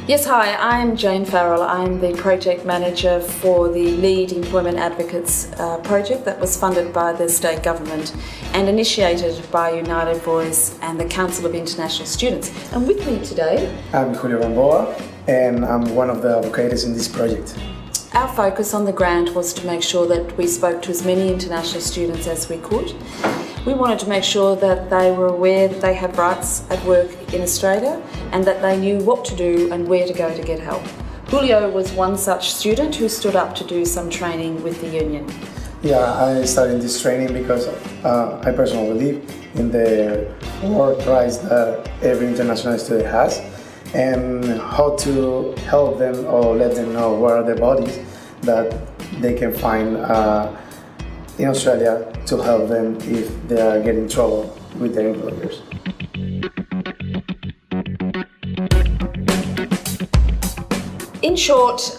Yes, hi, I'm Jane Farrell. I'm the project manager for the Lead Employment Advocates project that was funded by the state government and initiated by United Voice and the Council of International Students. And with me today, I'm Julio Gamboa, and I'm one of the advocates in this project. Our focus on the grant was to make sure that we spoke to as many international students as we could. We wanted to make sure that they were aware that they have rights at work in Australia and that they knew what to do and where to go to get help. Julio was one such student who stood up to do some training with the union. Yeah, I started this training because I personally believe in the work rights that every international student has and how to help them or let them know what are the bodies that they can find in Australia to help them if they are getting trouble with their employers. In short,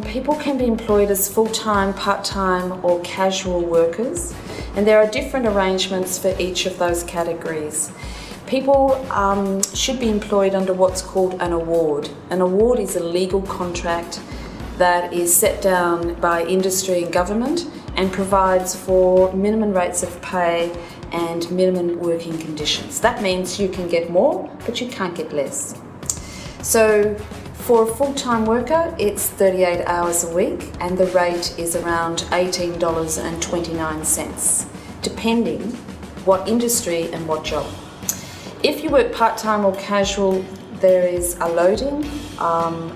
people can be employed as full-time, part-time or casual workers, and there are different arrangements for each of those categories. People should be employed under what's called an award. An award is a legal contract that is set down by industry and government and provides for minimum rates of pay and minimum working conditions. That means you can get more, but you can't get less. So for a full-time worker, it's 38 hours a week and the rate is around $18.29, depending what industry and what job. If you work part-time or casual, there is a loading.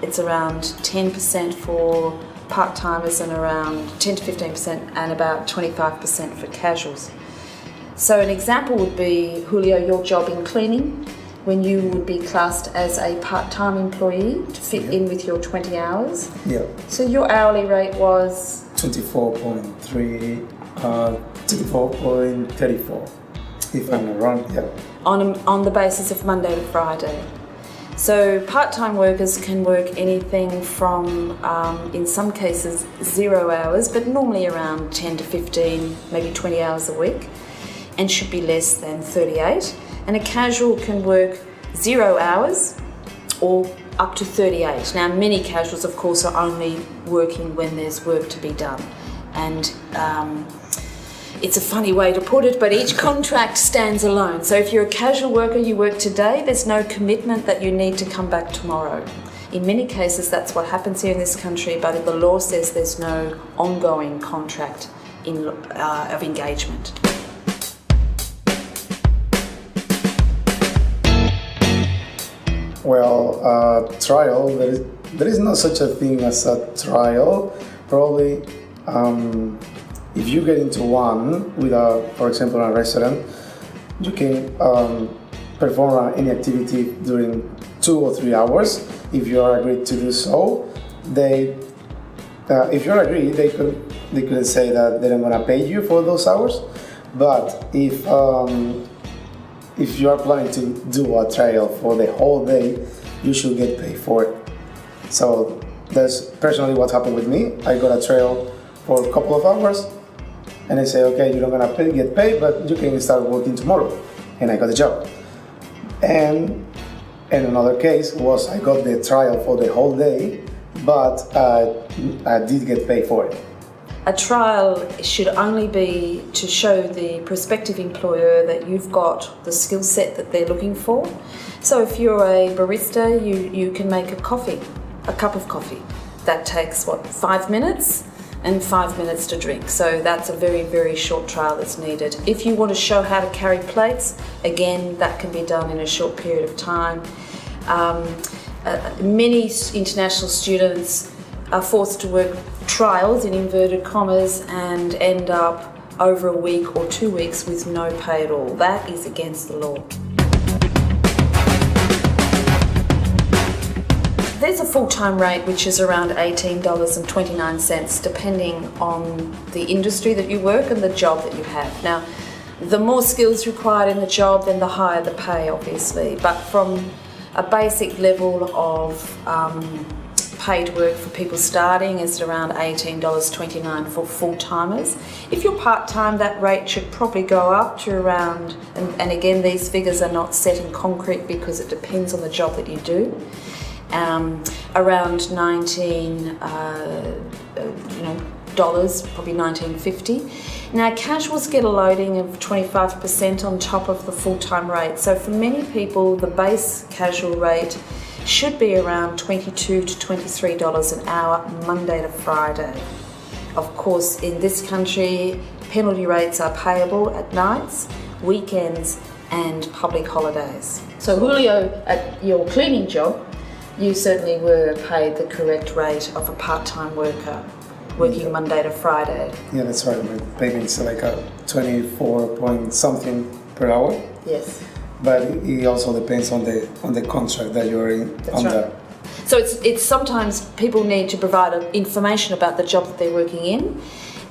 It's around 10% for part-timers and around 10 to 15% and about 25% for casuals. So an example would be, Julio, your job in cleaning, when you would be classed as a part-time employee to fit in with your 20 hours. Yeah. So your hourly rate was? 24.34, if I'm not wrong, yeah. On the basis of Monday to Friday. So part-time workers can work anything from, in some cases, 0 hours, but normally around 10 to 15, maybe 20 hours a week, and should be less than 38. And a casual can work 0 hours or up to 38. Now, many casuals, of course, are only working when there's work to be done. And it's a funny way to put it, but each contract stands alone. So if you're a casual worker, you work today, there's no commitment that you need to come back tomorrow. In many cases, that's what happens here in this country, but the law says there's no ongoing contract of engagement. Well, trial, there is no such a thing as a trial. Probably, if you get into one with for example, a restaurant, you can perform any activity during 2 or 3 hours. If you are agreed to do so, if you're agreed, they couldn't say that they're not gonna pay you for those hours. But if you are planning to do a trial for the whole day, you should get paid for it. So that's personally what happened with me. I got a trial for a couple of hours, and they say, okay, you're not gonna get paid, but you can start working tomorrow. And I got the job. And another case was I got the trial for the whole day, but I did get paid for it. A trial should only be to show the prospective employer that you've got the skill set that they're looking for. So if you're a barista, you can make a cup of coffee. That takes, 5 minutes? And 5 minutes to drink. So that's a very, very short trial that's needed. If you want to show how to carry plates, again, that can be done in a short period of time. Many international students are forced to work trials in inverted commas and end up over a week or 2 weeks with no pay at all. That is against the law. There's a full-time rate which is around $18.29 depending on the industry that you work and the job that you have. Now, the more skills required in the job, then the higher the pay, obviously. But from a basic level of paid work for people starting is around $18.29 for full-timers. If you're part-time, that rate should probably go up to around, and again, these figures are not set in concrete because it depends on the job that you do. around dollars, probably $19.50. Now, casuals get a loading of 25% on top of the full-time rate. So for many people, the base casual rate should be around $22 to $23 an hour, Monday to Friday. Of course, in this country, penalty rates are payable at nights, weekends, and public holidays. So Julio, at your cleaning job, you certainly were paid the correct rate of a part-time worker working Monday to Friday. Yeah, that's right. My payment's like a 24 point something per hour. Yes. But it also depends on the contract that you're in. That's right. So it's sometimes people need to provide information about the job that they're working in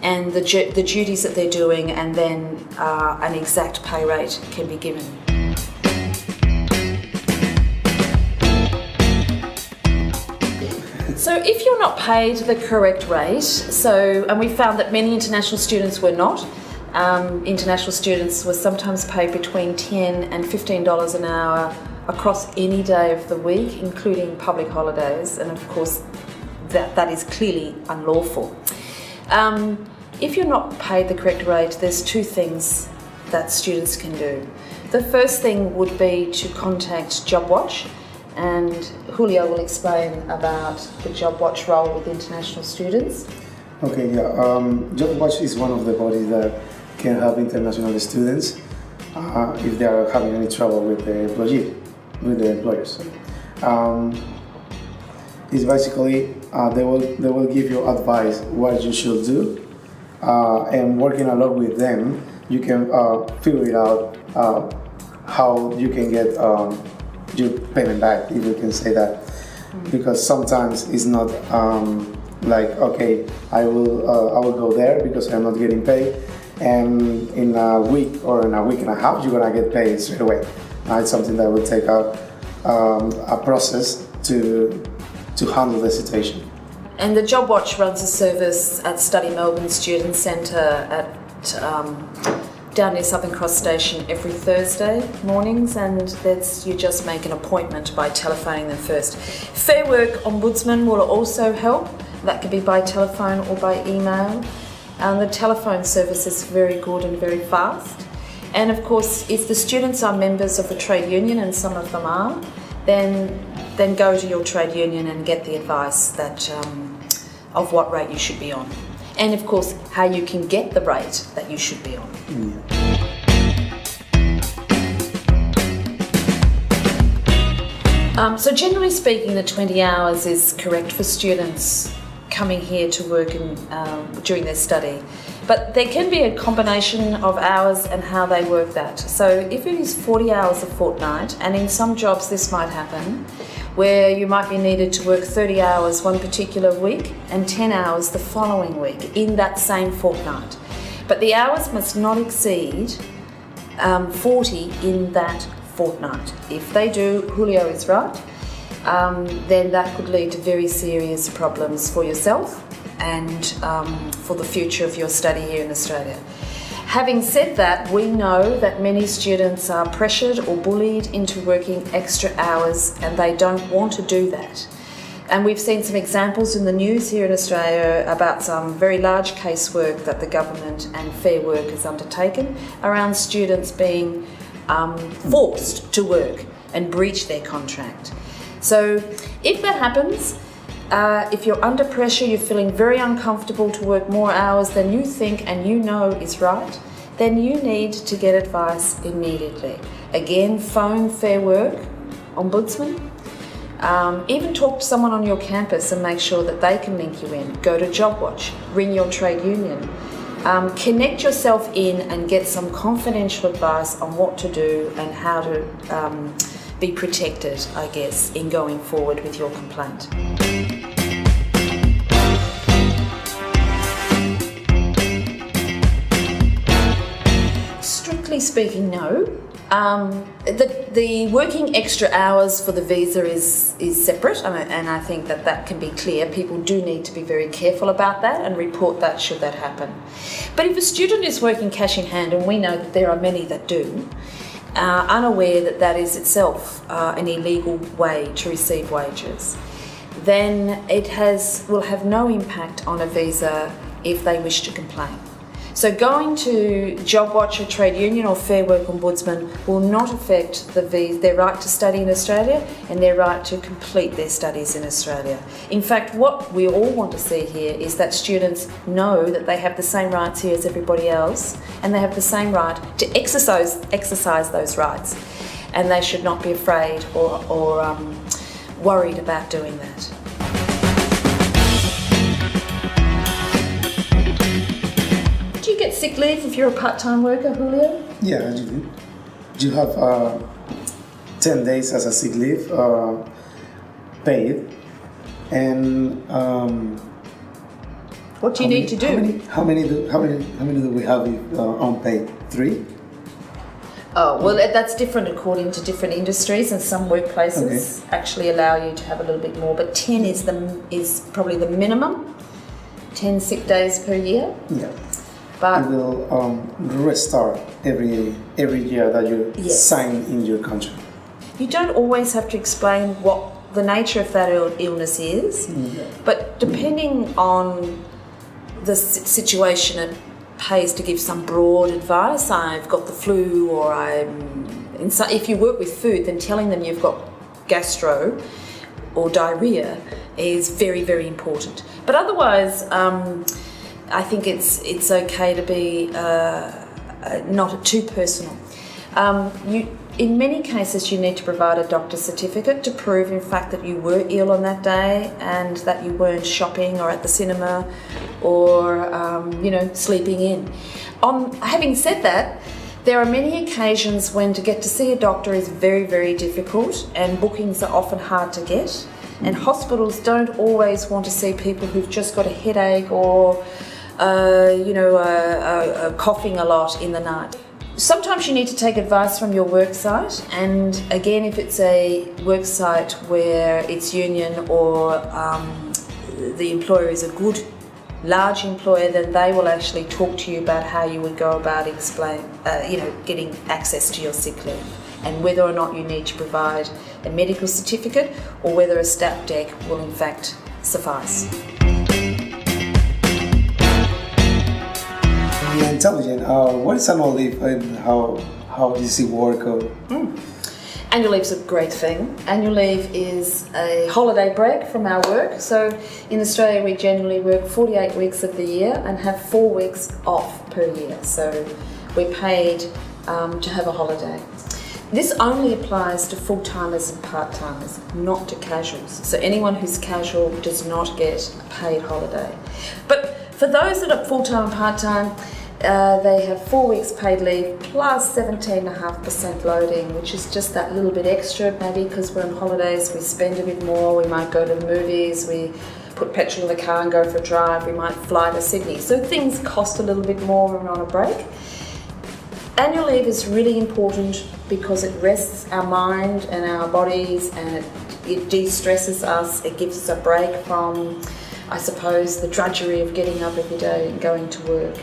and the duties that they're doing, and then an exact pay rate can be given. So if you're not paid the correct rate, and we found that many international students were not. International students were sometimes paid between $10 and $15 an hour across any day of the week, including public holidays, and of course that is clearly unlawful. If you're not paid the correct rate, there's two things that students can do. The first thing would be to contact JobWatch, and Julio will explain about the JobWatch role with international students. Okay, yeah. JobWatch is one of the bodies that can help international students if they are having any trouble with the employers. It's basically they will give you advice what you should do, and working along with them, you can figure it out how you can get your payment back, if you can say that, because sometimes it's not like, okay, I will go there because I'm not getting paid, and in a week or in a week and a half you're gonna get paid straight away. It's something that will take a process to handle the situation. And the JobWatch runs a service at Study Melbourne Student Centre at down near Southern Cross Station every Thursday mornings, and you just make an appointment by telephoning them first. Fair Work Ombudsman will also help. That could be by telephone or by email. The telephone service is very good and very fast. And of course, if the students are members of a trade union, and some of them are, then go to your trade union and get the advice that of what rate you should be on. And of course, how you can get the rate that you should be on. So generally speaking, the 20 hours is correct for students coming here to work during their study. But there can be a combination of hours and how they work that. So if it is 40 hours a fortnight, and in some jobs this might happen, where you might be needed to work 30 hours one particular week and 10 hours the following week in that same fortnight. But the hours must not exceed 40 in that fortnight. If they do, Julio is right, then that could lead to very serious problems for yourself and for the future of your study here in Australia. Having said that, we know that many students are pressured or bullied into working extra hours, and they don't want to do that. And we've seen some examples in the news here in Australia about some very large casework that the government and Fair Work has undertaken around students being forced to work and breach their contract. So if that happens, if you're under pressure, you're feeling very uncomfortable to work more hours than you think and you know is right, then you need to get advice immediately. Again, phone Fair Work Ombudsman. Even talk to someone on your campus and make sure that they can link you in. Go to JobWatch, ring your trade union. Connect yourself in and get some confidential advice on what to do and how to be protected, I guess, in going forward with your complaint. Strictly speaking, no. The working extra hours for the visa is separate, and I think that can be clear. People do need to be very careful about that and report that should that happen. But if a student is working cash in hand, and we know that there are many that do, unaware that that is itself an illegal way to receive wages, then will have no impact on a visa if they wish to complain. So going to JobWatch, Trade Union or Fair Work Ombudsman will not affect their right to study in Australia and their right to complete their studies in Australia. In fact, what we all want to see here is that students know that they have the same rights here as everybody else, and they have the same right to exercise those rights, and they should not be afraid or worried about doing that. Do you get sick leave if you're a part-time worker, Julio? Yeah, you do. You have 10 days as a sick leave paid, and what do you need to do? How many do we have unpaid? 3? Oh, well, that's different according to different industries, and some workplaces actually allow you to have a little bit more, but 10 is probably the minimum. 10 sick days per year. Yeah. But it will restart every year that you sign in your contract. You don't always have to explain what the nature of that illness is, but depending on the situation, it pays to give some broad advice. I've got the flu, or if you work with food, then telling them you've got gastro or diarrhea is very, very important. But otherwise, I think it's okay to be not too personal. In many cases, you need to provide a doctor's certificate to prove, in fact, that you were ill on that day and that you weren't shopping or at the cinema or, sleeping in. Having said that, there are many occasions when to get to see a doctor is very, very difficult, and bookings are often hard to get. And hospitals don't always want to see people who've just got a headache or, coughing a lot in the night. Sometimes you need to take advice from your work site, and again, if it's a work site where it's union or the employer is a good large employer, then they will actually talk to you about how you would go about getting access to your sick leave, and whether or not you need to provide a medical certificate or whether a stat dec will in fact suffice. Yeah, intelligent. What is annual leave and how does it work? Annual leave is a great thing. Annual leave is a holiday break from our work. So in Australia, we generally work 48 weeks of the year and have 4 weeks off per year. So we're paid to have a holiday. This only applies to full-timers and part-timers, not to casuals. So anyone who's casual does not get a paid holiday. But for those that are full-time and part-time, they have 4 weeks paid leave plus 17.5% loading, which is just that little bit extra, maybe because we're on holidays, we spend a bit more, we might go to the movies, we put petrol in the car and go for a drive, we might fly to Sydney. So things cost a little bit more when we're on a break. Annual leave is really important because it rests our mind and our bodies, and it de-stresses us, it gives us a break from, I suppose, the drudgery of getting up every day and going to work.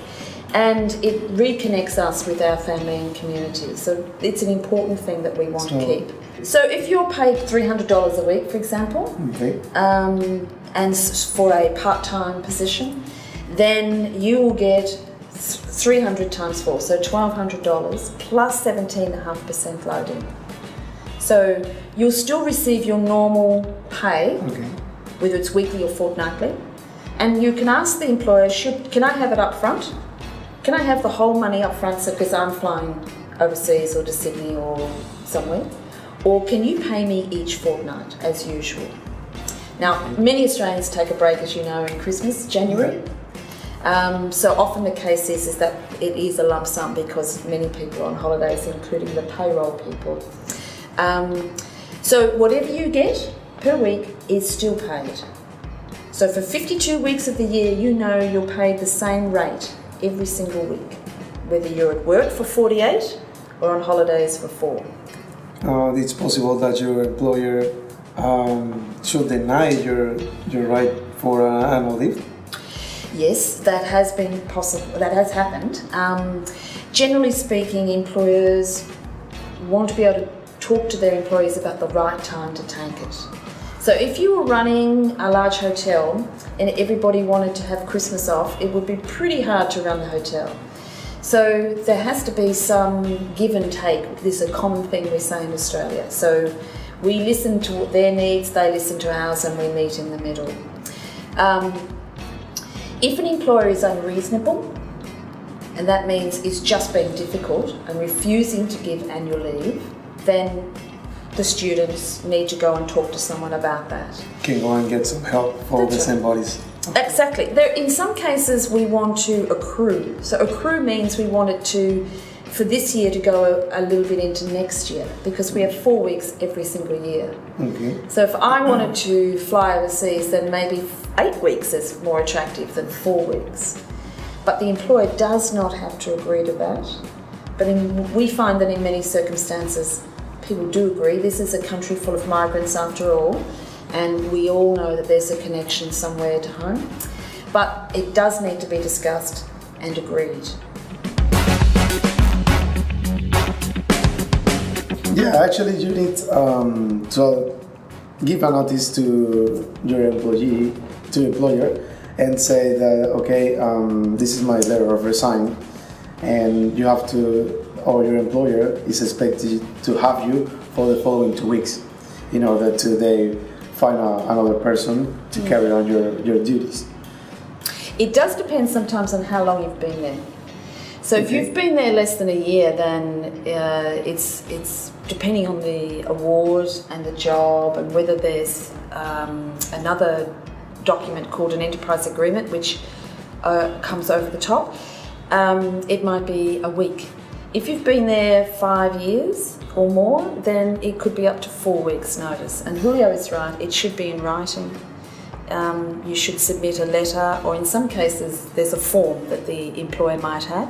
And it reconnects us with our family and community. So it's an important thing that we want to keep. So if you're paid $300 a week, for example, and for a part-time position, then you will get 300 times 4, so $1,200 plus 17.5% loading. So you'll still receive your normal pay, whether it's weekly or fortnightly, and you can ask the employer, can I have it up front? Can I have the whole money up front because I'm flying overseas or to Sydney or somewhere? Or can you pay me each fortnight as usual? Now, many Australians take a break, as you know, in Christmas, January. So often the case is that it is a lump sum because many people are on holidays, including the payroll people. So whatever you get per week is still paid. So for 52 weeks of the year, you know you're paid the same rate every single week, whether you're at work for 48 or on holidays for 4. It's possible that your employer should deny your right for annual leave. Yes, that has been possible. That has happened. Generally speaking, employers want to be able to talk to their employees about the right time to take it. So if you were running a large hotel and everybody wanted to have Christmas off, it would be pretty hard to run the hotel. So there has to be some give and take. This is a common thing we say in Australia. So we listen to their needs, they listen to ours, and we meet in the middle. If an employer is unreasonable, and that means it's just being difficult and refusing to give annual leave, then the students need to go and talk to someone about that. Can go and get some help for the same bodies. Exactly. In some cases we want to accrue. So accrue means we want it to, for this year, to go a little bit into next year, because we have 4 weeks every single year. Okay. So if I wanted to fly overseas, then maybe 8 weeks is more attractive than 4 weeks. But the employer does not have to agree to that. But we find that in many circumstances people do agree. This is a country full of migrants after all, and we all know that there's a connection somewhere to home. But it does need to be discussed and agreed. Yeah, actually you need to give a notice to your employer, and say that, okay, this is my letter of resign, and you have to, or your employer is expected to have you for the following 2 weeks in order to they find another person to carry on your duties. It does depend sometimes on how long you've been there. So if you've been there less than a year, then it's depending on the award and the job, and whether there's another document called an enterprise agreement, which comes over the top. It might be a week. If you've been there 5 years or more, then it could be up to 4 weeks' notice. And Julio is right, it should be in writing. You should submit a letter, or in some cases there's a form that the employer might have.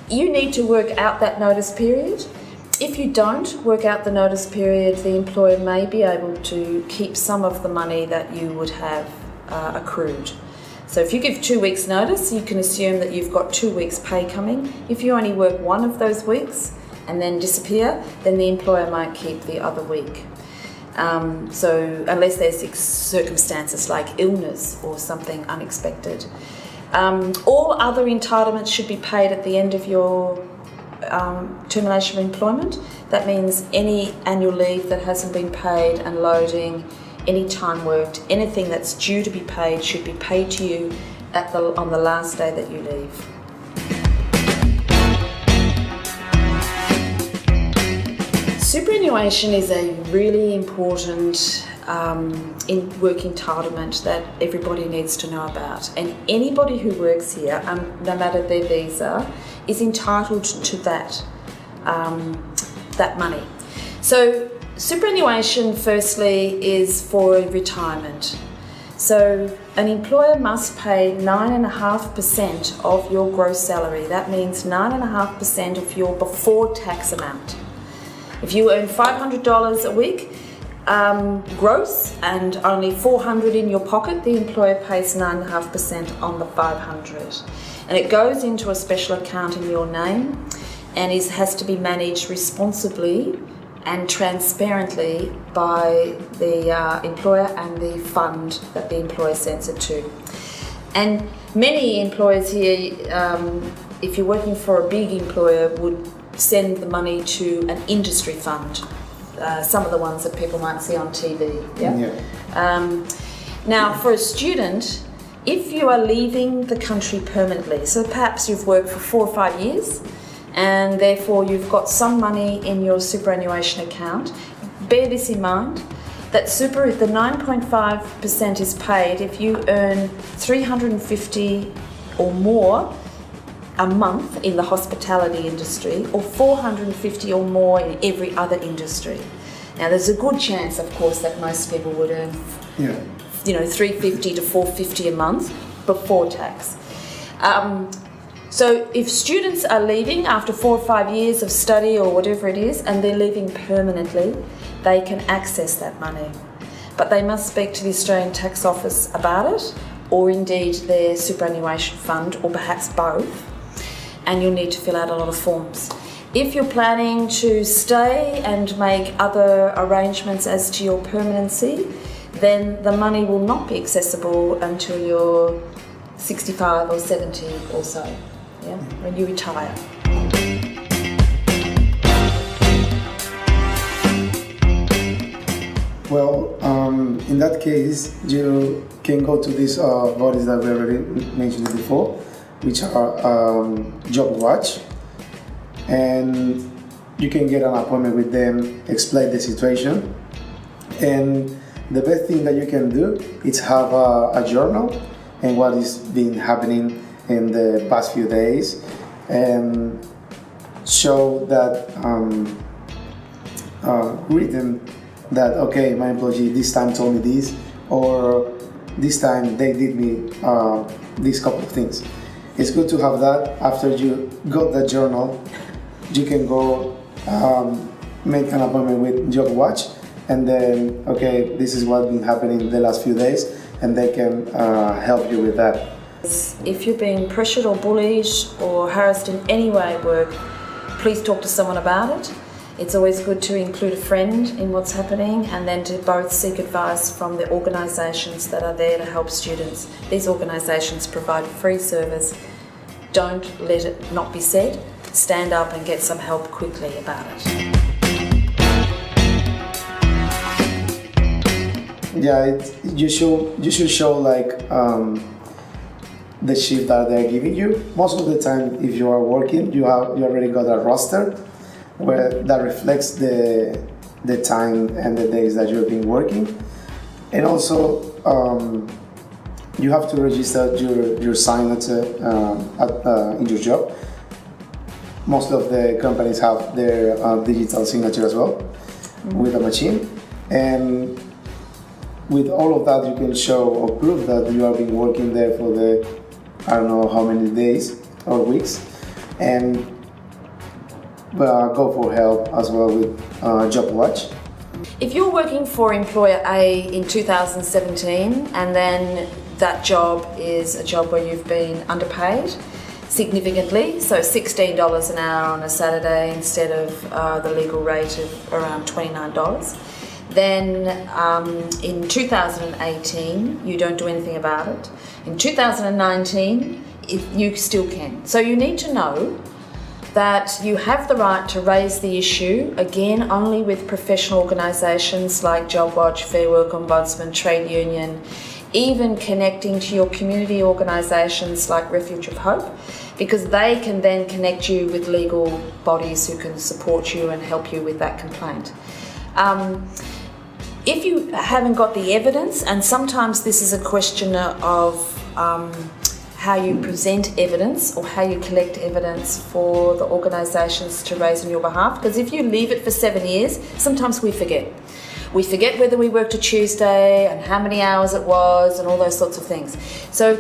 You need to work out that notice period. If you don't work out the notice period, the employer may be able to keep some of the money that you would have accrued. So if you give 2 weeks notice, you can assume that you've got 2 weeks pay coming. If you only work one of those weeks and then disappear, then the employer might keep the other week. So unless there's circumstances like illness or something unexpected. All other entitlements should be paid at the end of your termination of employment. That means any annual leave that hasn't been paid, and loading, any time worked, anything that's due to be paid should be paid to you on the last day that you leave. Superannuation is a really important work entitlement that everybody needs to know about, and anybody who works here, no matter their visa, is entitled to that money. So superannuation, firstly, is for retirement. So an employer must pay 9.5% of your gross salary. That means 9.5% of your before tax amount. If you earn $500 a week gross and only $400 in your pocket, the employer pays 9.5% on the $500. And it goes into a special account in your name, and has to be managed responsibly and transparently by the employer and the fund that the employer sends it to. And many employers here, if you're working for a big employer, would send the money to an industry fund. Some of the ones that people might see on TV. Now, for a student, if you are leaving the country permanently, so perhaps you've worked for 4 or 5 years, and therefore you've got some money in your superannuation account, bear this in mind, that the 9.5% is paid if you earn $350 or more a month in the hospitality industry, or $450 or more in every other industry. Now, there's a good chance, of course, that most people would earn $350 to $450 a month before tax. So if students are leaving after 4 or 5 years of study or whatever it is, and they're leaving permanently, they can access that money. But they must speak to the Australian Tax Office about it, or indeed their superannuation fund, or perhaps both. And you'll need to fill out a lot of forms. If you're planning to stay and make other arrangements as to your permanency, then the money will not be accessible until you're 65 or 70 or so, yeah, when you retire. Well, in that case, you can go to these bodies that we already mentioned before, which are JobWatch, and you can get an appointment with them, explain the situation, and the best thing that you can do is have a journal and what is been happening in the past few days, and show that written that, okay, my employee this time told me this, or this time they did me these couple of things. It's good to have that. After you got the journal, you can go make an appointment with JobWatch, and then, okay, this is what's been happening the last few days, and they can help you with that. If you're being pressured or bullied or harassed in any way at work, please talk to someone about it. It's always good to include a friend in what's happening, and then to both seek advice from the organisations that are there to help students. These organisations provide free service. Don't let it not be said. Stand up and get some help quickly about it. Yeah, you should show like the shift that they're giving you. Most of the time, if you are working, you already got a roster where that reflects the time and the days that you've been working, and also you have to register your signature in your job. Most of the companies have their digital signature as well, with a machine, and with all of that you can show or prove that you have been working there for the I don't know how many days or weeks, and go for help as well with JobWatch. If you're working for employer A in 2017 and then that job is a job where you've been underpaid significantly, so $16 an hour on a Saturday instead of the legal rate of around $29, then in 2018 you don't do anything about it. In 2019 you still can. So you need to know that you have the right to raise the issue, again, only with professional organisations like JobWatch, Fair Work Ombudsman, Trade Union, even connecting to your community organisations like Refuge of Hope, because they can then connect you with legal bodies who can support you and help you with that complaint. If you haven't got the evidence, and sometimes this is a question of how you present evidence or how you collect evidence for the organisations to raise on your behalf, because if you leave it for 7 years, sometimes we forget. We forget whether we worked a Tuesday and how many hours it was and all those sorts of things. So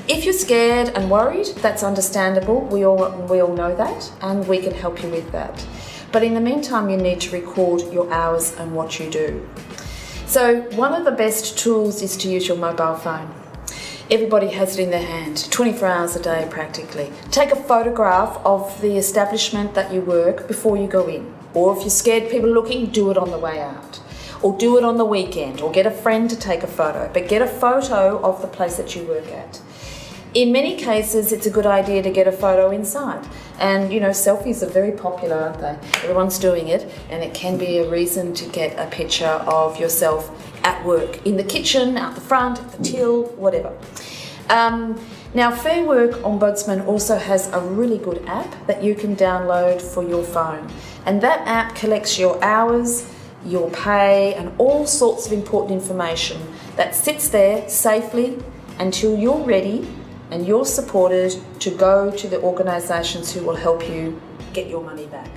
if you're scared and worried, that's understandable. We all know that, and we can help you with that. But in the meantime, you need to record your hours and what you do. So one of the best tools is to use your mobile phone. Everybody has it in their hand, 24 hours a day practically. Take a photograph of the establishment that you work before you go in. Or if you're scared people looking, do it on the way out. Or do it on the weekend, or get a friend to take a photo. But get a photo of the place that you work at. In many cases, it's a good idea to get a photo inside. And, you know, selfies are very popular, aren't they? Everyone's doing it, and it can be a reason to get a picture of yourself at work, in the kitchen, out the front, at the till, whatever. Now, Fair Work Ombudsman also has a really good app that you can download for your phone. And that app collects your hours, your pay, and all sorts of important information that sits there safely until you're ready and you're supported to go to the organisations who will help you get your money back.